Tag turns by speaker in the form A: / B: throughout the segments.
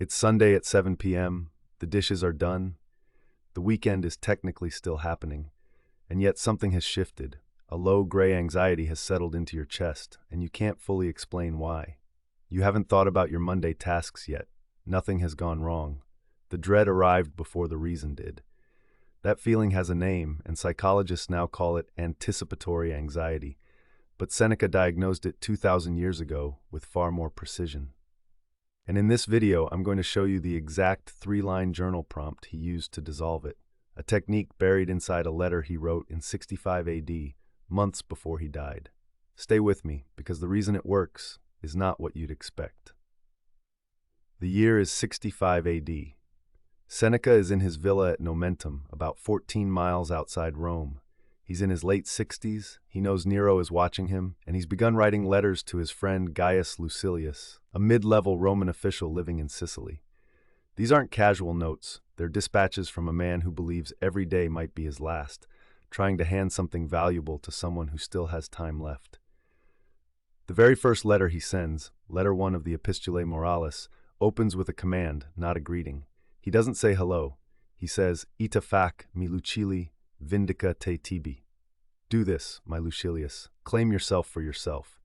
A: It's Sunday at 7 p.m., the dishes are done, the weekend is technically still happening, and yet something has shifted. A low gray anxiety has settled into your chest, and you can't fully explain why. You haven't thought about your Monday tasks yet. Nothing has gone wrong. The dread arrived before the reason did. That feeling has a name, and psychologists now call it anticipatory anxiety, but Seneca diagnosed it 2,000 years ago with far more precision. And in this video, I'm going to show you the exact 3-line journal prompt he used to dissolve it, a technique buried inside a letter he wrote in 65 AD, months before he died. Stay with me, because the reason it works is not what you'd expect. The year is 65 AD. Seneca is in his villa at Nomentum, about 14 miles outside Rome. He's in his late 60s, he knows Nero is watching him, and he's begun writing letters to his friend Gaius Lucilius, a mid-level Roman official living in Sicily. These aren't casual notes, they're dispatches from a man who believes every day might be his last, trying to hand something valuable to someone who still has time left. The very first letter he sends, letter 1 of the Epistulae Moralis, opens with a command, not a greeting. He doesn't say hello. He says, "Ita fac, mi Lucili, vindica te tibi." Do this, my Lucilius. Claim yourself for yourself.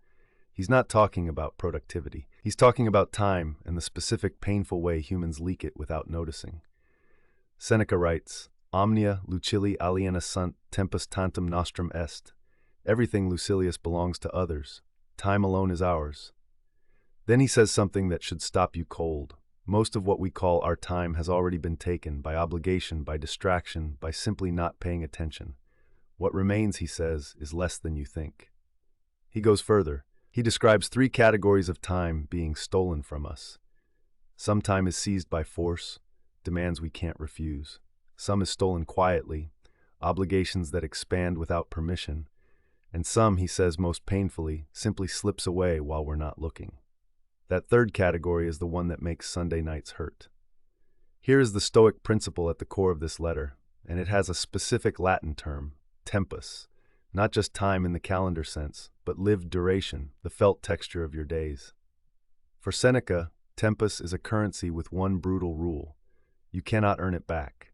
A: He's not talking about productivity. He's talking about time and the specific painful way humans leak it without noticing. Seneca writes, "Omnia Lucili aliena sunt, tempus tantum nostrum est." Everything, Lucilius, belongs to others. Time alone is ours. Then he says something that should stop you cold. Most of what we call our time has already been taken by obligation, by distraction, by simply not paying attention. What remains, he says, is less than you think. He goes further. He describes 3 categories of time being stolen from us. Some time is seized by force, demands we can't refuse. Some is stolen quietly, obligations that expand without permission. And some, he says most painfully, simply slips away while we're not looking. That third category is the one that makes Sunday nights hurt. Here is the Stoic principle at the core of this letter, and it has a specific Latin term, tempus, not just time in the calendar sense, but lived duration, the felt texture of your days. For Seneca, tempus is a currency with one brutal rule. You cannot earn it back.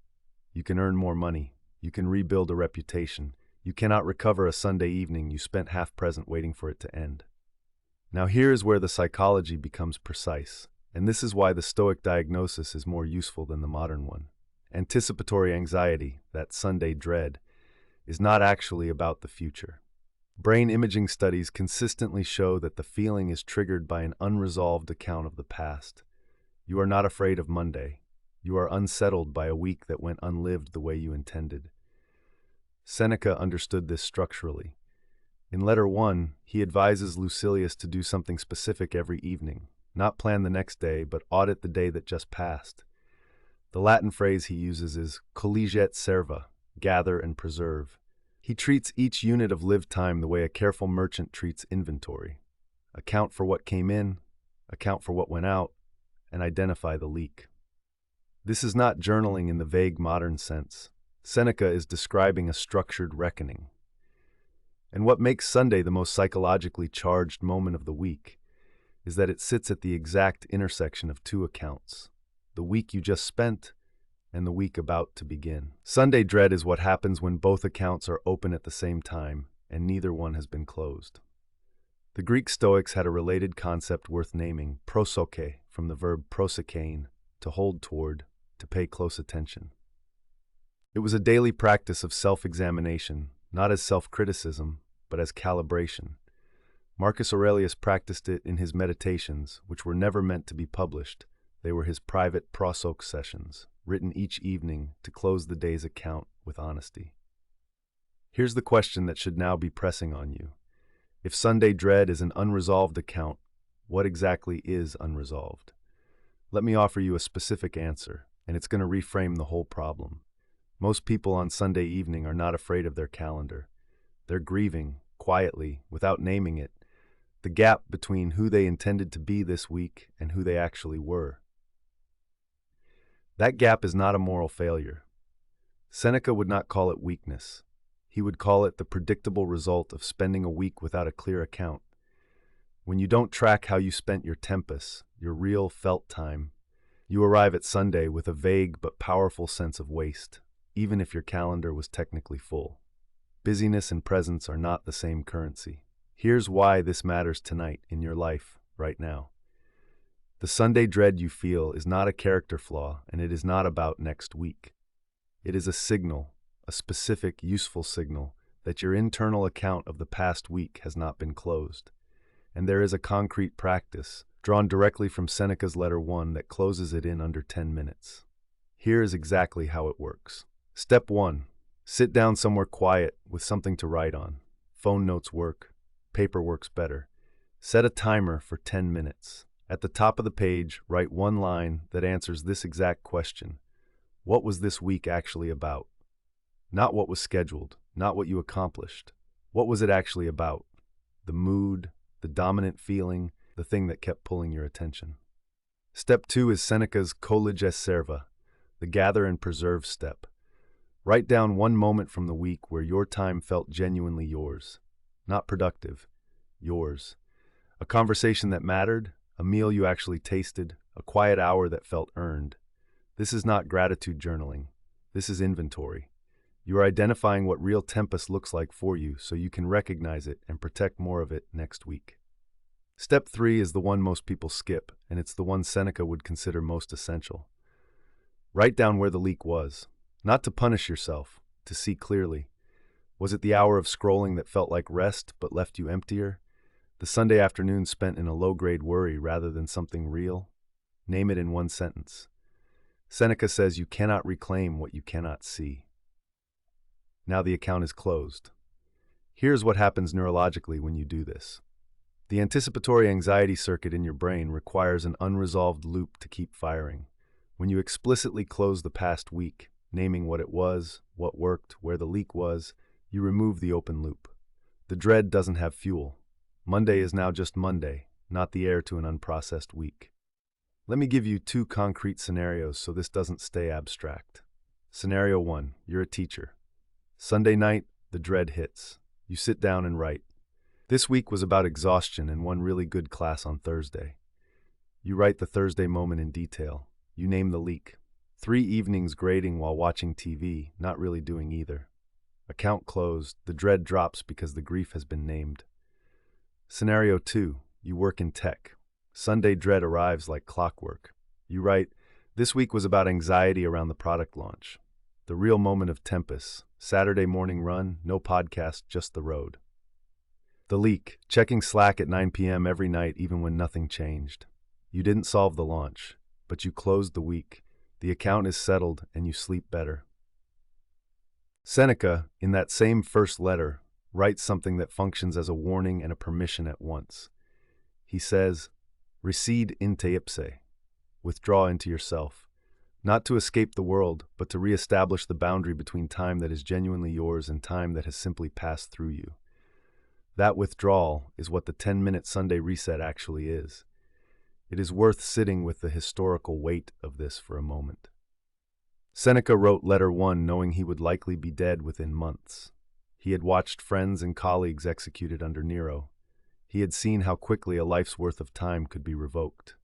A: You can earn more money. You can rebuild a reputation. You cannot recover a Sunday evening you spent half present waiting for it to end. Now here is where the psychology becomes precise, and this is why the Stoic diagnosis is more useful than the modern one. Anticipatory anxiety, that Sunday dread, is not actually about the future. Brain imaging studies consistently show that the feeling is triggered by an unresolved account of the past. You are not afraid of Monday. You are unsettled by a week that went unlived the way you intended. Seneca understood this structurally. In letter 1, he advises Lucilius to do something specific every evening, not plan the next day, but audit the day that just passed. The Latin phrase he uses is collegiat serva, gather and preserve. He treats each unit of lived time the way a careful merchant treats inventory. Account for what came in, account for what went out, and identify the leak. This is not journaling in the vague modern sense. Seneca is describing a structured reckoning. And what makes Sunday the most psychologically charged moment of the week is that it sits at the exact intersection of 2 accounts, the week you just spent and the week about to begin. Sunday dread is what happens when both accounts are open at the same time and neither one has been closed. The Greek Stoics had a related concept worth naming, prosoke, from the verb prosokein, to hold toward, to pay close attention. It was a daily practice of self-examination, not as self-criticism, but as calibration. Marcus Aurelius practiced it in his meditations, which were never meant to be published. They were his private prosoke sessions, written each evening to close the day's account with honesty. Here's the question that should now be pressing on you. If Sunday dread is an unresolved account, what exactly is unresolved? Let me offer you a specific answer, and it's going to reframe the whole problem. Most people on Sunday evening are not afraid of their calendar. They're grieving, quietly, without naming it, the gap between who they intended to be this week and who they actually were. That gap is not a moral failure. Seneca would not call it weakness. He would call it the predictable result of spending a week without a clear account. When you don't track how you spent your tempus, your real felt time, You arrive at Sunday with a vague but powerful sense of waste, even if your calendar was technically full. Busyness and presence are not the same currency. Here's why this matters tonight in your life, right now. The Sunday dread you feel is not a character flaw, and it is not about next week. It is a signal, a specific, useful signal, that your internal account of the past week has not been closed. And there is a concrete practice, drawn directly from Seneca's letter 1, that closes it in under 10 minutes. Here is exactly how it works. Step 1. Sit down somewhere quiet with something to write on. Phone notes work. Paper works better. Set a timer for 10 minutes. At the top of the page, write one line that answers this exact question. What was this week actually about? Not what was scheduled, not what you accomplished. What was it actually about? The mood, the dominant feeling, the thing that kept pulling your attention. Step 2 is Seneca's collige serva, the gather and preserve step. Write down one moment from the week where your time felt genuinely yours. Not productive, yours. A conversation that mattered, a meal you actually tasted, a quiet hour that felt earned. This is not gratitude journaling. This is inventory. You are identifying what real tempest looks like for you so you can recognize it and protect more of it next week. Step 3 is the one most people skip, and it's the one Seneca would consider most essential. Write down where the leak was, not to punish yourself, to see clearly. Was it the hour of scrolling that felt like rest but left you emptier? The Sunday afternoon spent in a low-grade worry rather than something real? Name it in one sentence. Seneca says you cannot reclaim what you cannot see. Now the account is closed. Here's what happens neurologically when you do this. The anticipatory anxiety circuit in your brain requires an unresolved loop to keep firing. When you explicitly close the past week, naming what it was, what worked, where the leak was, you remove the open loop. The dread doesn't have fuel. Monday is now just Monday, not the heir to an unprocessed week. Let me give you 2 concrete scenarios so this doesn't stay abstract. Scenario 1, you're a teacher. Sunday night, the dread hits. You sit down and write. This week was about exhaustion and one really good class on Thursday. You write the Thursday moment in detail. You name the leak. 3 evenings grading while watching TV, not really doing either. Account closed. The dread drops because the grief has been named. Scenario 2, you work in tech. Sunday dread arrives like clockwork. You write, this week was about anxiety around the product launch. The real moment of tempest. Saturday morning run, no podcast, just the road. The leak, checking Slack at 9 p.m. every night even when nothing changed. You didn't solve the launch, but you closed the week. The account is settled and you sleep better. Seneca, in that same first letter, writes something that functions as a warning and a permission at once. He says, recede inte ipse, withdraw into yourself, not to escape the world, but to reestablish the boundary between time that is genuinely yours and time that has simply passed through you. That withdrawal is what the 10-minute Sunday reset actually is. It is worth sitting with the historical weight of this for a moment. Seneca wrote letter 1 knowing he would likely be dead within months. He had watched friends and colleagues executed under Nero. He had seen how quickly a life's worth of time could be revoked.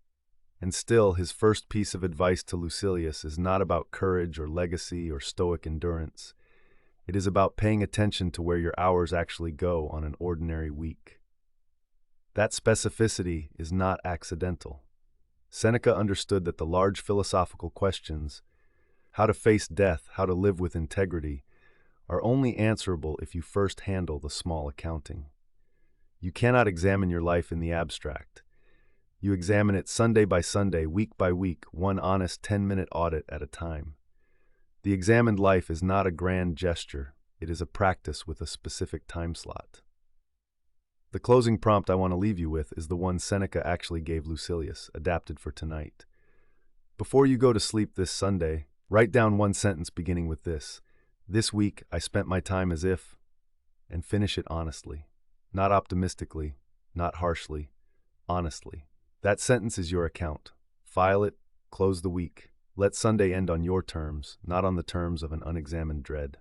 A: And still, his first piece of advice to Lucilius is not about courage or legacy or stoic endurance. It is about paying attention to where your hours actually go on an ordinary week. That specificity is not accidental. Seneca understood that the large philosophical questions, how to face death, how to live with integrity, are only answerable if you first handle the small accounting. You cannot examine your life in the abstract. You examine it Sunday by Sunday, week by week, one honest 10-minute audit at a time. The examined life is not a grand gesture. It is a practice with a specific time slot. The closing prompt I want to leave you with is the one Seneca actually gave Lucilius, adapted for tonight. Before you go to sleep this Sunday, write down one sentence beginning with this. This week, I spent my time as if, and finish it honestly. Not optimistically, not harshly, honestly. That sentence is your account. File it, close the week. Let Sunday end on your terms, not on the terms of an unexamined dread.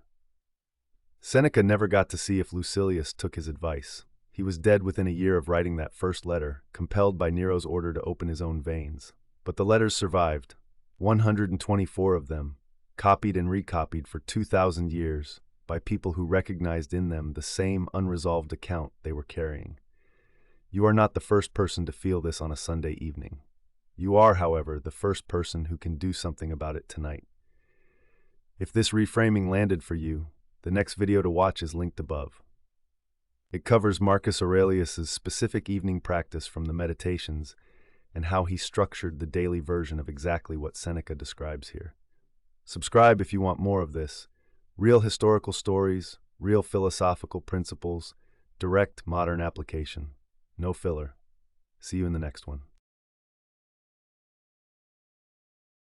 A: Seneca never got to see if Lucilius took his advice. He was dead within a year of writing that first letter, compelled by Nero's order to open his own veins. But the letters survived. 124 of them, copied and recopied for 2,000 years by people who recognized in them the same unresolved account they were carrying. You are not the first person to feel this on a Sunday evening. You are, however, the first person who can do something about it tonight. If this reframing landed for you, the next video to watch is linked above. It covers Marcus Aurelius's specific evening practice from the Meditations and how he structured the daily version of exactly what Seneca describes here. Subscribe if you want more of this. Real historical stories, real philosophical principles, direct modern application. No filler. See you in the next one.